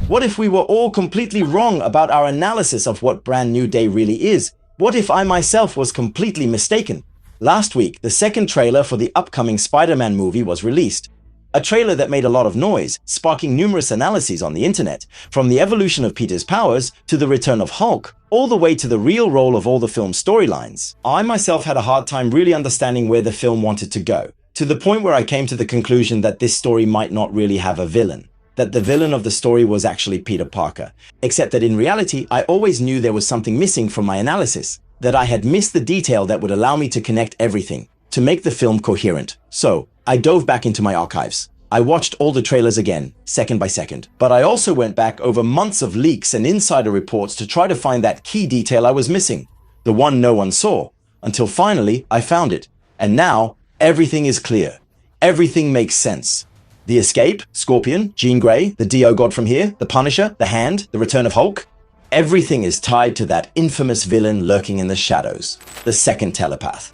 What if we were all completely wrong about our analysis of what Brand New Day really is? What if I myself was completely mistaken? Last week, the second trailer for the upcoming Spider-Man movie was released. A trailer that made a lot of noise, sparking numerous analyses on the internet, from the evolution of Peter's powers to the return of Hulk, all the way to the real role of all the film's storylines. I myself had a hard time really understanding where the film wanted to go, to the point where I came to the conclusion that this story might not really have a villain, that the villain of the story was actually Peter Parker, except that in reality, I always knew there was something missing from my analysis, that I had missed the detail that would allow me to connect everything, to make the film coherent. So, I dove back into my archives. I watched all the trailers again, second by second, but I also went back over months of leaks and insider reports to try to find that key detail I was missing, the one no one saw, until finally I found it. And now, everything is clear. Everything makes sense. The Escape, Scorpion, Jean Grey, the Dio God from Here, the Punisher, the Hand, the Return of Hulk. Everything is tied to that infamous villain lurking in the shadows, the second telepath.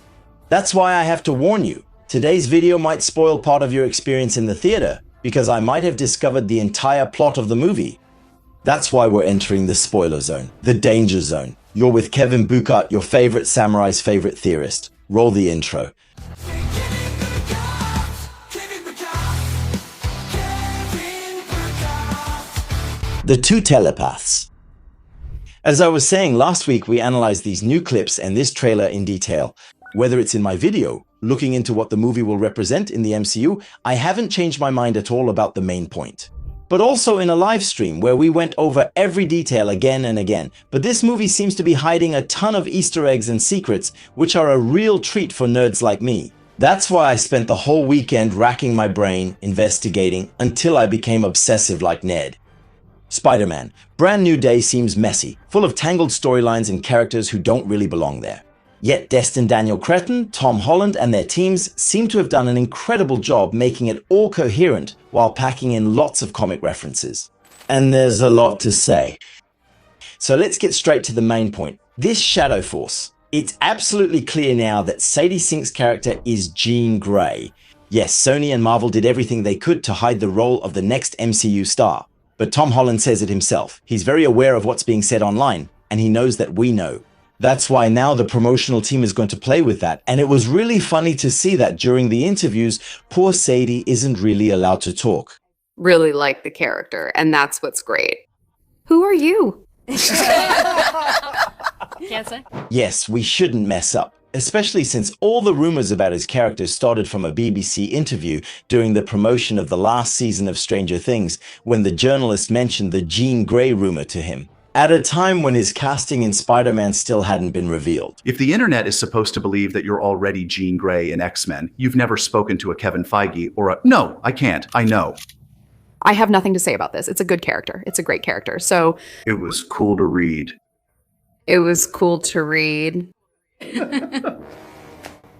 That's why I have to warn you. Today's video might spoil part of your experience in the theater, because I might have discovered the entire plot of the movie. That's why we're entering the spoiler zone, the danger zone. You're with Kevin Bukart, your favorite samurai's favorite theorist. Roll the intro. The two telepaths. As I was saying last week, we analyzed these new clips and this trailer in detail. Whether it's in my video, looking into what the movie will represent in the MCU, I haven't changed my mind at all about the main point. But also in a live stream where we went over every detail again and again. But this movie seems to be hiding a ton of Easter eggs and secrets, which are a real treat for nerds like me. That's why I spent the whole weekend racking my brain, investigating, until I became obsessive like Ned. Spider-Man, Brand New Day seems messy, full of tangled storylines and characters who don't really belong there. Yet Destin Daniel Cretton, Tom Holland and their teams seem to have done an incredible job making it all coherent while packing in lots of comic references. And there's a lot to say. So let's get straight to the main point. This Shadow Force. It's absolutely clear now that Sadie Sink's character is Jean Grey. Yes, Sony and Marvel did everything they could to hide the role of the next MCU star. But Tom Holland says it himself. He's very aware of what's being said online, and he knows that we know. That's why now the promotional team is going to play with that. And it was really funny to see that during the interviews, poor Sadie isn't really allowed to talk. Really like the character, and that's what's great. Who are you? Can't say. Yes, we shouldn't mess up, especially since all the rumors about his character started from a BBC interview during the promotion of the last season of Stranger Things, when the journalist mentioned the Jean Grey rumor to him, at a time when his casting in Spider-Man still hadn't been revealed. If the internet is supposed to believe that you're already Jean Grey in X-Men, you've never spoken to a Kevin Feige or a... No, I can't. I know. I have nothing to say about this. It's a good character. It's a great character. So It was cool to read. it was cool to read.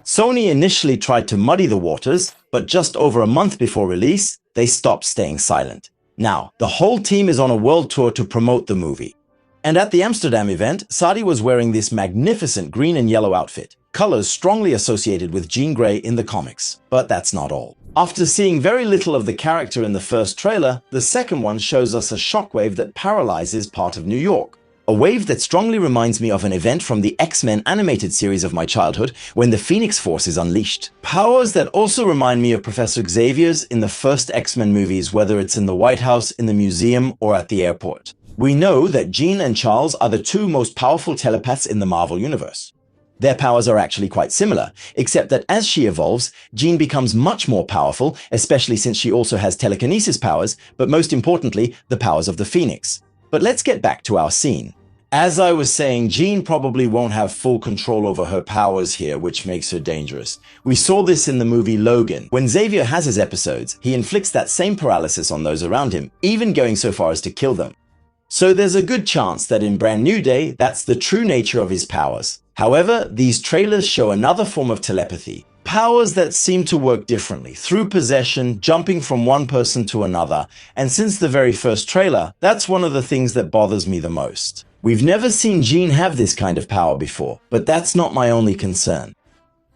Sony initially tried to muddy the waters, but just over a month before release, they stopped staying silent. Now, the whole team is on a world tour to promote the movie. And at the Amsterdam event, Sadie was wearing this magnificent green and yellow outfit, colors strongly associated with Jean Grey in the comics. But that's not all. After seeing very little of the character in the first trailer, the second one shows us a shockwave that paralyzes part of New York. A wave that strongly reminds me of an event from the X-Men animated series of my childhood when the Phoenix Force is unleashed. Powers that also remind me of Professor Xavier's in the first X-Men movies, whether it's in the White House, in the museum, or at the airport. We know that Jean and Charles are the two most powerful telepaths in the Marvel Universe. Their powers are actually quite similar, except that as she evolves, Jean becomes much more powerful, especially since she also has telekinesis powers, but most importantly, the powers of the Phoenix. But let's get back to our scene. As I was saying, Jean probably won't have full control over her powers here, which makes her dangerous. We saw this in the movie Logan. When Xavier has his episodes, he inflicts that same paralysis on those around him, even going so far as to kill them. So there's a good chance that in Brand New Day, that's the true nature of his powers. However, these trailers show another form of telepathy. Powers that seem to work differently, through possession, jumping from one person to another. And since the very first trailer, that's one of the things that bothers me the most. We've never seen Jean have this kind of power before, but that's not my only concern.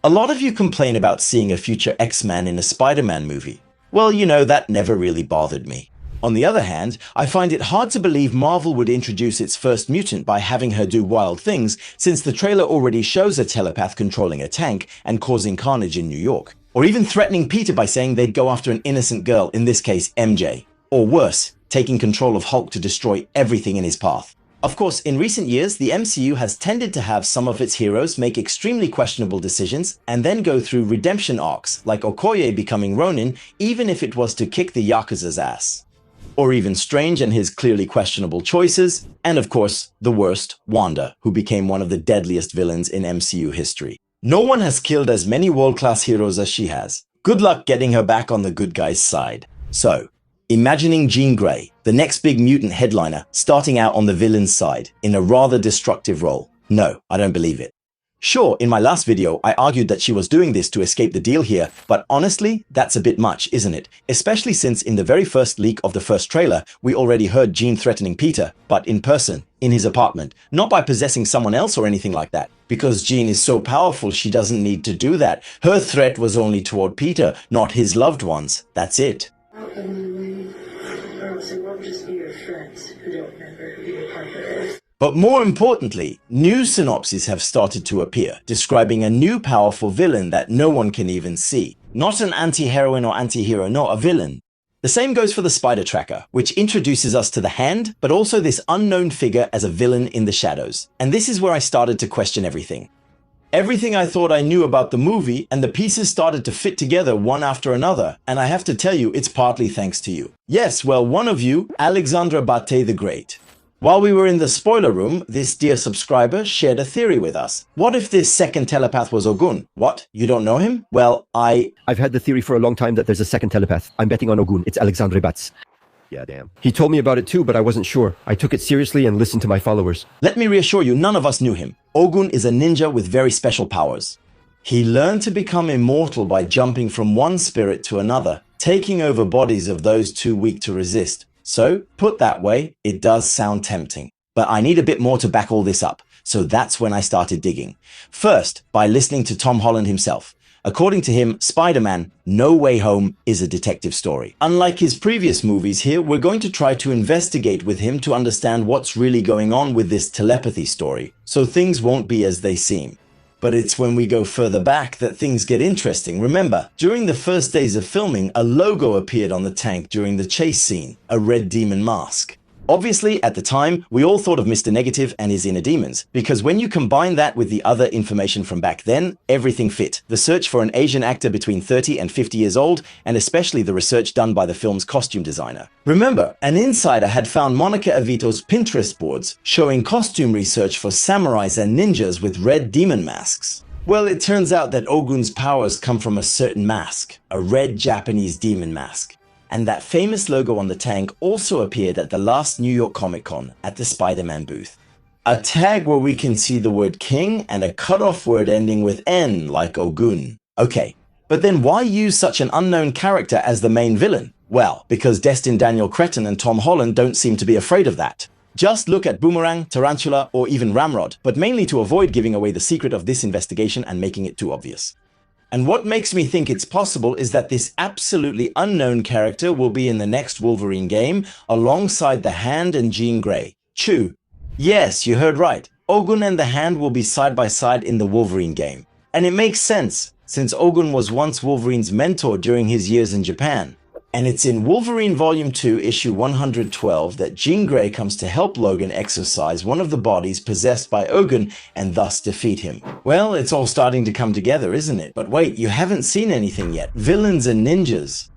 A lot of you complain about seeing a future X-Man in a Spider-Man movie. Well, you know, that never really bothered me. On the other hand, I find it hard to believe Marvel would introduce its first mutant by having her do wild things, since the trailer already shows a telepath controlling a tank and causing carnage in New York. Or even threatening Peter by saying they'd go after an innocent girl, in this case MJ. Or worse, taking control of Hulk to destroy everything in his path. Of course, in recent years, the MCU has tended to have some of its heroes make extremely questionable decisions and then go through redemption arcs, like Okoye becoming Ronin, even if it was to kick the Yakuza's ass. Or even Strange and his clearly questionable choices, and of course, the worst, Wanda, who became one of the deadliest villains in MCU history. No one has killed as many world-class heroes as she has. Good luck getting her back on the good guy's side. So, imagining Jean Grey, the next big mutant headliner, starting out on the villain's side in a rather destructive role. No, I don't believe it. Sure, in my last video, I argued that she was doing this to escape the deal here, but honestly, that's a bit much, isn't it? Especially since in the very first leak of the first trailer, we already heard Jean threatening Peter, but in person, in his apartment, not by possessing someone else or anything like that. Because Jean is so powerful, she doesn't need to do that. Her threat was only toward Peter, not his loved ones. That's it. Out of my way, or else it won't just be your friends who don't remember who your partner is. But more importantly, new synopses have started to appear, describing a new powerful villain that no one can even see. Not an anti-heroine or anti-hero, no, a villain. The same goes for the Spider Tracker, which introduces us to the Hand, but also this unknown figure as a villain in the shadows. And this is where I started to question everything. Everything I thought I knew about the movie, and the pieces started to fit together one after another, and I have to tell you, it's partly thanks to you. Yes, well, one of you, Alexandra Bate the Great. While we were in the spoiler room, this dear subscriber shared a theory with us. What if this second telepath was Ogun? What? You don't know him? Well, I've had the theory for a long time that there's a second telepath. I'm betting on Ogun. It's Alexandre Batz. Yeah, damn. He told me about it too, but I wasn't sure. I took it seriously and listened to my followers. Let me reassure you, none of us knew him. Ogun is a ninja with very special powers. He learned to become immortal by jumping from one spirit to another, taking over bodies of those too weak to resist. So, put that way, it does sound tempting. But I need a bit more to back all this up, so that's when I started digging. First, by listening to Tom Holland himself. According to him, Spider-Man No Way Home is a detective story. Unlike his previous movies here, we're going to try to investigate with him to understand what's really going on with this telepathy story, so things won't be as they seem. But it's when we go further back that things get interesting. Remember, during the first days of filming, a logo appeared on the tank during the chase scene, a red demon mask. Obviously, at the time, we all thought of Mr. Negative and his inner demons, because when you combine that with the other information from back then, everything fit. The search for an Asian actor between 30 and 50 years old, and especially the research done by the film's costume designer. Remember, an insider had found Monica Avito's Pinterest boards showing costume research for samurais and ninjas with red demon masks. Well, it turns out that Ogun's powers come from a certain mask, a red Japanese demon mask. And that famous logo on the tank also appeared at the last New York Comic Con at the Spider-Man booth. A tag where we can see the word king and a cut-off word ending with N like Ogun. Okay, but then why use such an unknown character as the main villain? Well, because Destin Daniel Cretton and Tom Holland don't seem to be afraid of that. Just look at Boomerang, Tarantula, or even Ramrod, but mainly to avoid giving away the secret of this investigation and making it too obvious. And what makes me think it's possible is that this absolutely unknown character will be in the next Wolverine game alongside the Hand and Jean Grey. Chew. Yes, you heard right. Ogun and the Hand will be side by side in the Wolverine game. And it makes sense, since Ogun was once Wolverine's mentor during his years in Japan. And it's in Wolverine Volume 2, Issue 112 that Jean Grey comes to help Logan exorcise one of the bodies possessed by Ogun and thus defeat him. Well, it's all starting to come together, isn't it? But wait, you haven't seen anything yet. Villains and ninjas.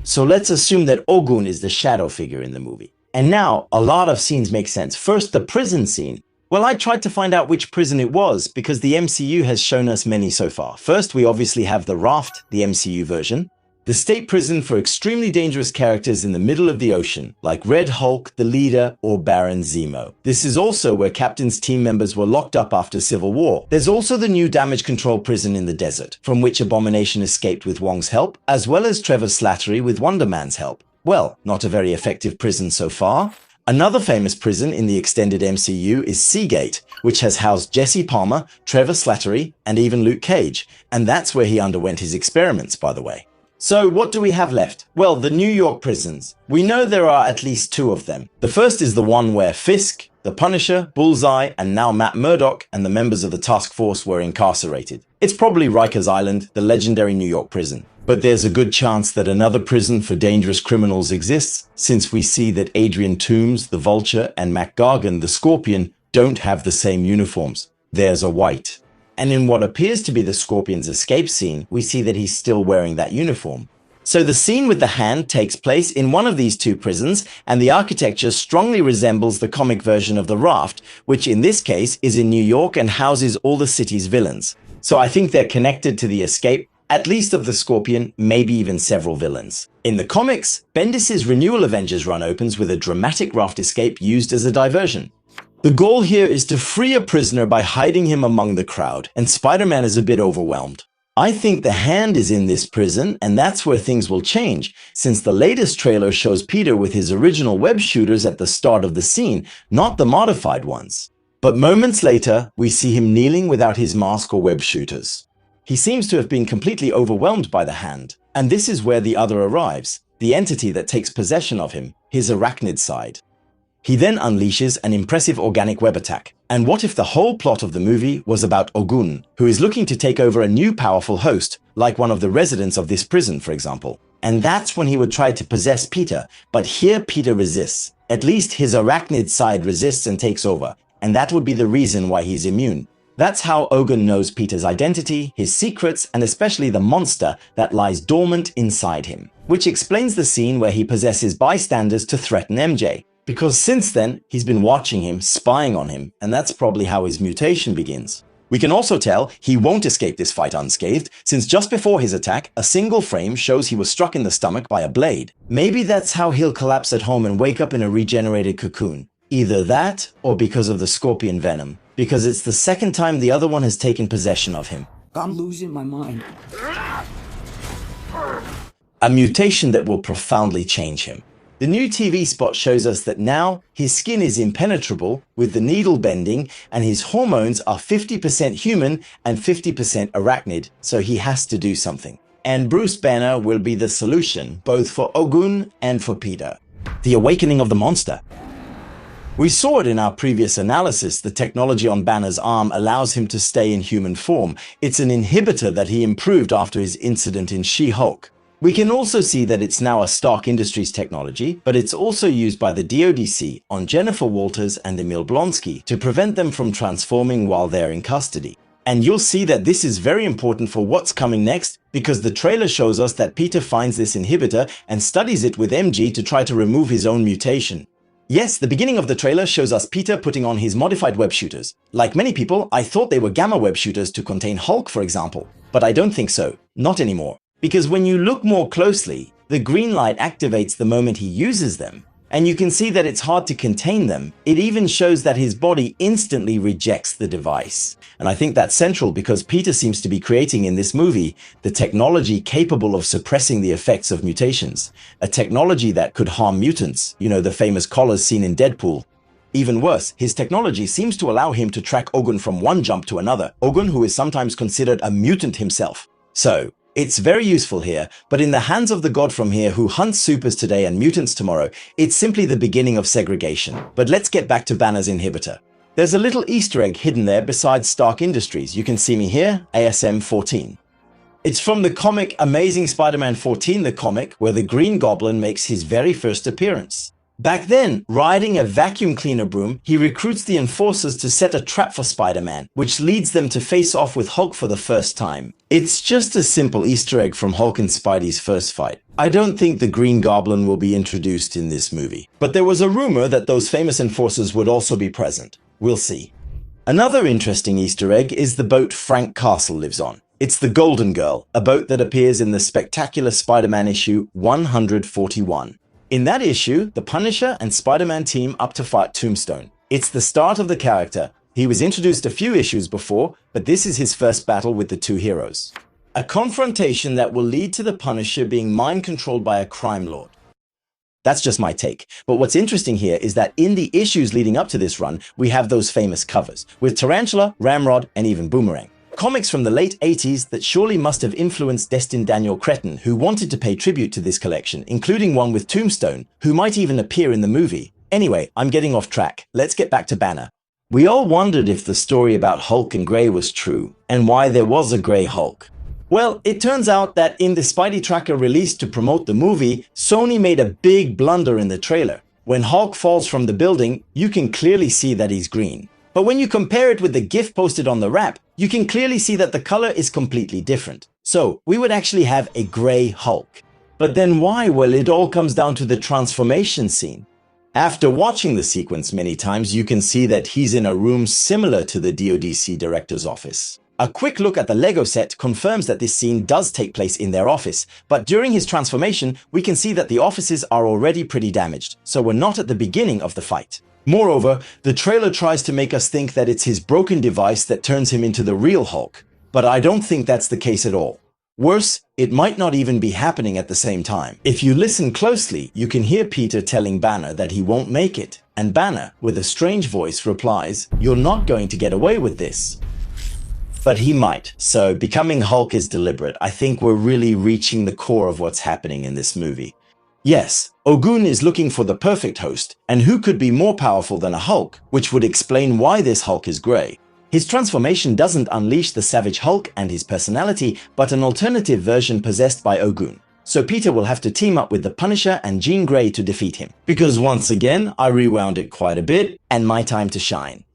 So let's assume that Ogun is the shadow figure in the movie. And now, a lot of scenes make sense. First, the prison scene. Well, I tried to find out which prison it was, because the MCU has shown us many so far. First, we obviously have the Raft, the MCU version. The state prison for extremely dangerous characters in the middle of the ocean, like Red Hulk, the Leader, or Baron Zemo. This is also where Captain's team members were locked up after Civil War. There's also the new damage control prison in the desert, from which Abomination escaped with Wong's help, as well as Trevor Slattery with Wonder Man's help. Well, not a very effective prison so far. Another famous prison in the extended MCU is Seagate, which has housed Jesse Palmer, Trevor Slattery, and even Luke Cage, and that's where he underwent his experiments, by the way. So what do we have left? Well, the New York prisons. We know there are at least two of them. The first is the one where Fisk, the Punisher, Bullseye, and now Matt Murdock and the members of the task force were incarcerated. It's probably Rikers Island, the legendary New York prison. But there's a good chance that another prison for dangerous criminals exists, since we see that Adrian Toomes, the Vulture, and Mac Gargan, the Scorpion, don't have the same uniforms. Theirs are white. And in what appears to be the Scorpion's escape scene, we see that he's still wearing that uniform. So the scene with the hand takes place in one of these two prisons, and the architecture strongly resembles the comic version of The Raft, which in this case is in New York and houses all the city's villains. So I think they're connected to the escape, at least of the Scorpion, maybe even several villains. In the comics, Bendis' Renewal Avengers run opens with a dramatic raft escape used as a diversion. The goal here is to free a prisoner by hiding him among the crowd, and Spider-Man is a bit overwhelmed. I think the hand is in this prison, and that's where things will change, since the latest trailer shows Peter with his original web shooters at the start of the scene, not the modified ones. But moments later, we see him kneeling without his mask or web shooters. He seems to have been completely overwhelmed by the hand, and this is where the other arrives, the entity that takes possession of him, his arachnid side. He then unleashes an impressive organic web attack. And what if the whole plot of the movie was about Ogun, who is looking to take over a new powerful host, like one of the residents of this prison, for example? And that's when he would try to possess Peter, but here Peter resists. At least his arachnid side resists and takes over, and that would be the reason why he's immune. That's how Ogun knows Peter's identity, his secrets, and especially the monster that lies dormant inside him, which explains the scene where he possesses bystanders to threaten MJ. Because since then, he's been watching him, spying on him, and that's probably how his mutation begins. We can also tell he won't escape this fight unscathed, since just before his attack, a single frame shows he was struck in the stomach by a blade. Maybe that's how he'll collapse at home and wake up in a regenerated cocoon. Either that, or because of the Scorpion venom, because it's the second time the other one has taken possession of him. I'm losing my mind. A mutation that will profoundly change him. The new TV spot shows us that now his skin is impenetrable with the needle bending, and his hormones are 50% human and 50% arachnid, so he has to do something. And Bruce Banner will be the solution, both for Ogun and for Peter. The awakening of the monster. We saw it in our previous analysis. The technology on Banner's arm allows him to stay in human form. It's an inhibitor that he improved after his incident in She-Hulk. We can also see that it's now a Stark Industries technology, but it's also used by the DoDC on Jennifer Walters and Emil Blonsky to prevent them from transforming while they're in custody. And you'll see that this is very important for what's coming next, because the trailer shows us that Peter finds this inhibitor and studies it with MG to try to remove his own mutation. Yes, the beginning of the trailer shows us Peter putting on his modified web shooters. Like many people, I thought they were gamma web shooters to contain Hulk, for example. But I don't think so. Not anymore. Because when you look more closely, the green light activates the moment he uses them, and you can see that it's hard to contain them. It even shows that his body instantly rejects the device. And I think that's central because Peter seems to be creating in this movie the technology capable of suppressing the effects of mutations, a technology that could harm mutants, you know, the famous collars seen in Deadpool. Even worse, his technology seems to allow him to track Ogun from one jump to another, Ogun who is sometimes considered a mutant himself. So, it's very useful here, but in the hands of the god from here who hunts supers today and mutants tomorrow, it's simply the beginning of segregation. But let's get back to Banner's inhibitor. There's a little Easter egg hidden there besides Stark Industries. You can see me here, ASM 14. It's from the comic Amazing Spider-Man 14, the comic, where the Green Goblin makes his very first appearance. Back then, riding a vacuum cleaner broom, he recruits the enforcers to set a trap for Spider-Man, which leads them to face off with Hulk for the first time. It's just a simple Easter egg from Hulk and Spidey's first fight. I don't think the Green Goblin will be introduced in this movie, but there was a rumor that those famous enforcers would also be present. We'll see. Another interesting Easter egg is the boat Frank Castle lives on. It's the Golden Girl, a boat that appears in the spectacular Spider-Man issue 141. In that issue, the Punisher and Spider-Man team up to fight Tombstone. It's the start of the character. He was introduced a few issues before, but this is his first battle with the two heroes. A confrontation that will lead to the Punisher being mind-controlled by a crime lord. That's just my take. But what's interesting here is that in the issues leading up to this run, we have those famous covers, with Tarantula, Ramrod, and even Boomerang. Comics from the late 80s that surely must have influenced Destin Daniel Cretton, who wanted to pay tribute to this collection, including one with Tombstone, who might even appear in the movie. Anyway, I'm getting off track. Let's get back to Banner. We all wondered if the story about Hulk and Grey was true, and why there was a Grey Hulk. Well, it turns out that in the Spidey tracker released to promote the movie, Sony made a big blunder in the trailer. When Hulk falls from the building, you can clearly see that he's green. But when you compare it with the GIF posted on the wrap, you can clearly see that the color is completely different. So, we would actually have a Grey Hulk. But then why? Well, it all comes down to the transformation scene. After watching the sequence many times, you can see that he's in a room similar to the DODC director's office. A quick look at the Lego set confirms that this scene does take place in their office, but during his transformation, we can see that the offices are already pretty damaged, so we're not at the beginning of the fight. Moreover, the trailer tries to make us think that it's his broken device that turns him into the real Hulk, but I don't think that's the case at all. Worse, it might not even be happening at the same time. If you listen closely, you can hear Peter telling Banner that he won't make it, and Banner, with a strange voice, replies, "You're not going to get away with this." But he might, so becoming Hulk is deliberate. I think we're really reaching the core of what's happening in this movie. Yes, Ogun is looking for the perfect host, and who could be more powerful than a Hulk, which would explain why this Hulk is grey. His transformation doesn't unleash the Savage Hulk and his personality, but an alternative version possessed by Ogun. So Peter will have to team up with the Punisher and Jean Grey to defeat him. Because once again, I rewound it quite a bit, and my time to shine.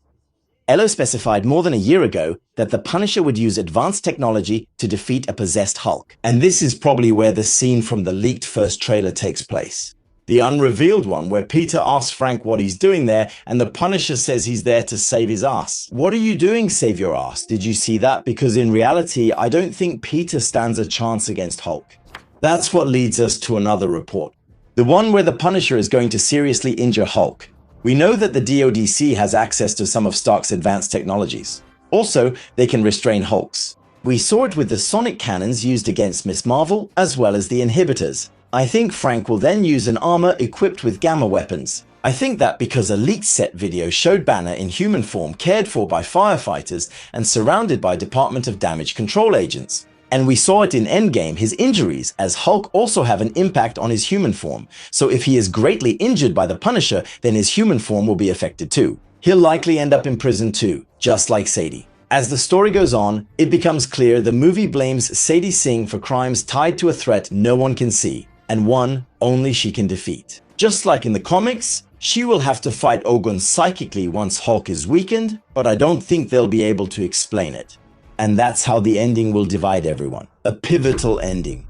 Ello specified more than a year ago that the Punisher would use advanced technology to defeat a possessed Hulk. And this is probably where the scene from the leaked first trailer takes place. The unrevealed one where Peter asks Frank what he's doing there and the Punisher says he's there to save his ass. What are you doing, save your ass? Did you see that? Because in reality, I don't think Peter stands a chance against Hulk. That's what leads us to another report. The one where the Punisher is going to seriously injure Hulk. We know that the DODC has access to some of Stark's advanced technologies. Also, they can restrain Hulks. We saw it with the sonic cannons used against Miss Marvel, as well as the inhibitors. I think Frank will then use an armor equipped with gamma weapons. I think that because a leaked set video showed Banner in human form cared for by firefighters and surrounded by Department of Damage Control agents. And we saw it in Endgame, his injuries, as Hulk also have an impact on his human form. So if he is greatly injured by the Punisher, then his human form will be affected too. He'll likely end up in prison too, just like Sadie. As the story goes on, it becomes clear the movie blames Sadie Singh for crimes tied to a threat no one can see, and one only she can defeat. Just like in the comics, she will have to fight Ogun psychically once Hulk is weakened, but I don't think they'll be able to explain it. And that's how the ending will divide everyone. A pivotal ending.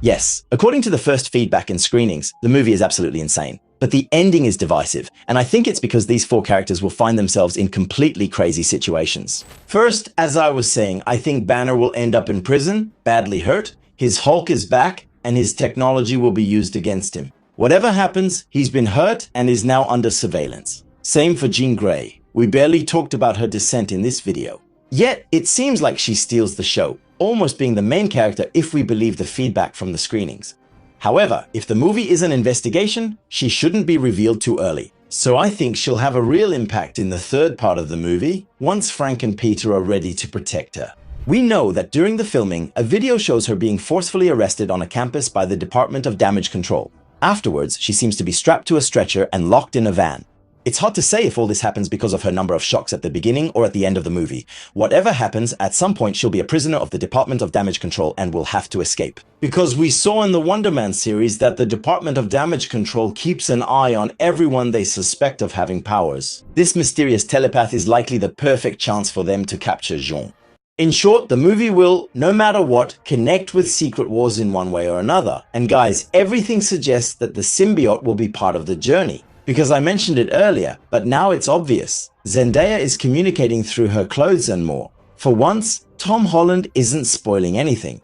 Yes, according to the first feedback and screenings, the movie is absolutely insane. But the ending is divisive, and I think it's because these four characters will find themselves in completely crazy situations. First, as I was saying, I think Banner will end up in prison, badly hurt, his Hulk is back, and his technology will be used against him. Whatever happens, he's been hurt and is now under surveillance. Same for Jean Grey. We barely talked about her descent in this video. Yet, it seems like she steals the show, almost being the main character if we believe the feedback from the screenings. However, if the movie is an investigation, she shouldn't be revealed too early. So I think she'll have a real impact in the third part of the movie, once Frank and Peter are ready to protect her. We know that during the filming, a video shows her being forcefully arrested on a campus by the Department of Damage Control. Afterwards, she seems to be strapped to a stretcher and locked in a van. It's hard to say if all this happens because of her number of shocks at the beginning or at the end of the movie. Whatever happens, at some point she'll be a prisoner of the Department of Damage Control and will have to escape. Because we saw in the Wonder Man series that the Department of Damage Control keeps an eye on everyone they suspect of having powers. This mysterious telepath is likely the perfect chance for them to capture Jean. In short, the movie will, no matter what, connect with Secret Wars in one way or another. And guys, everything suggests that the symbiote will be part of the journey. Because I mentioned it earlier, but now it's obvious. Zendaya is communicating through her clothes and more. For once, Tom Holland isn't spoiling anything.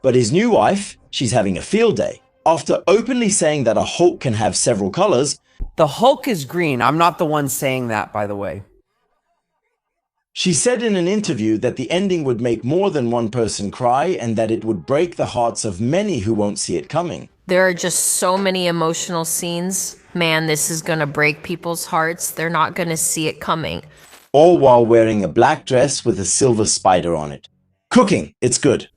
But his new wife, she's having a field day. After openly saying that a Hulk can have several colors, The Hulk is green. I'm not the one saying that, by the way. she said in an interview that the ending would make more than one person cry and that it would break the hearts of many who won't see it coming. There are just so many emotional scenes. Man, this is gonna break people's hearts. They're not gonna see it coming. all while wearing a black dress with a silver spider on it. Cooking, it's good.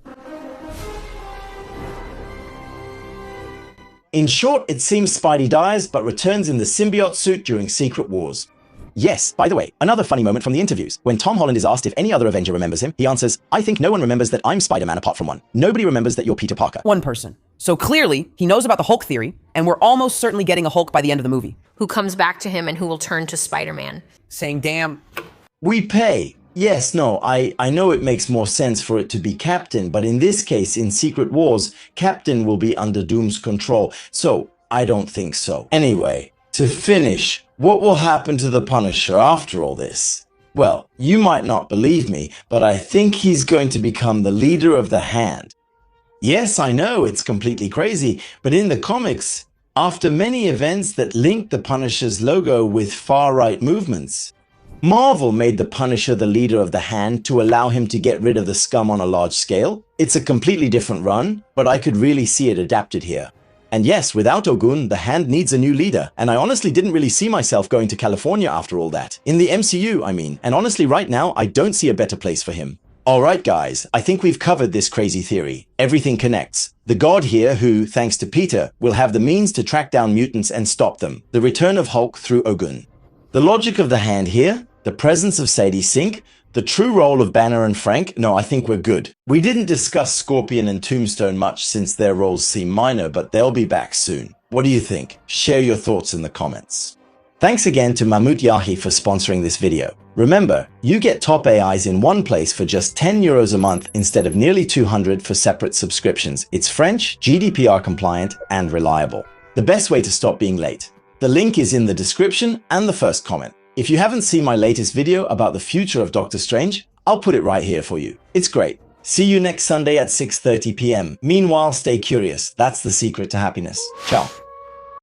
In short, it seems Spidey dies but returns in the symbiote suit during Secret Wars. Yes, by the way, another funny moment from the interviews. When Tom Holland is asked if any other Avenger remembers him, he answers, "I think no one remembers that I'm Spider-Man apart from one. Nobody remembers that you're Peter Parker." One person. So clearly, he knows about the Hulk theory, and we're almost certainly getting a Hulk by the end of the movie. Who comes back to him and who will turn to Spider-Man. Saying, damn. We pay. Yes, no, I know it makes more sense for it to be Captain, but in this case, in Secret Wars, Captain will be under Doom's control, so I don't think so. Anyway, to finish, what will happen to the Punisher after all this? Well, you might not believe me, but I think he's going to become the leader of the Hand. Yes, I know, it's completely crazy, but in the comics, after many events that linked the Punisher's logo with far-right movements, Marvel made the Punisher the leader of the Hand to allow him to get rid of the scum on a large scale. It's a completely different run, but I could really see it adapted here. And yes, without Ogun, the Hand needs a new leader, and I honestly didn't really see myself going to California after all that. In the MCU, I mean, and honestly right now, I don't see a better place for him. Alright guys, I think we've covered this crazy theory. Everything connects. The god here who, thanks to Peter, will have the means to track down mutants and stop them. The return of Hulk through Ogun. The logic of the Hand here, the presence of Sadie Sink, the true role of Banner and Frank, no, I think we're good. We didn't discuss Scorpion and Tombstone much since their roles seem minor, but they'll be back soon. What do you think? Share your thoughts in the comments. Thanks again to Mahmoud Yahi for sponsoring this video. Remember, you get top AIs in one place for just €10 a month instead of nearly 200 for separate subscriptions. It's French, GDPR compliant, and reliable. The best way to stop being late. The link is in the description and the first comment. If you haven't seen my latest video about the future of Doctor Strange, I'll put it right here for you. It's great. See you next Sunday at 6:30 p.m. Meanwhile, stay curious. That's the secret to happiness. Ciao.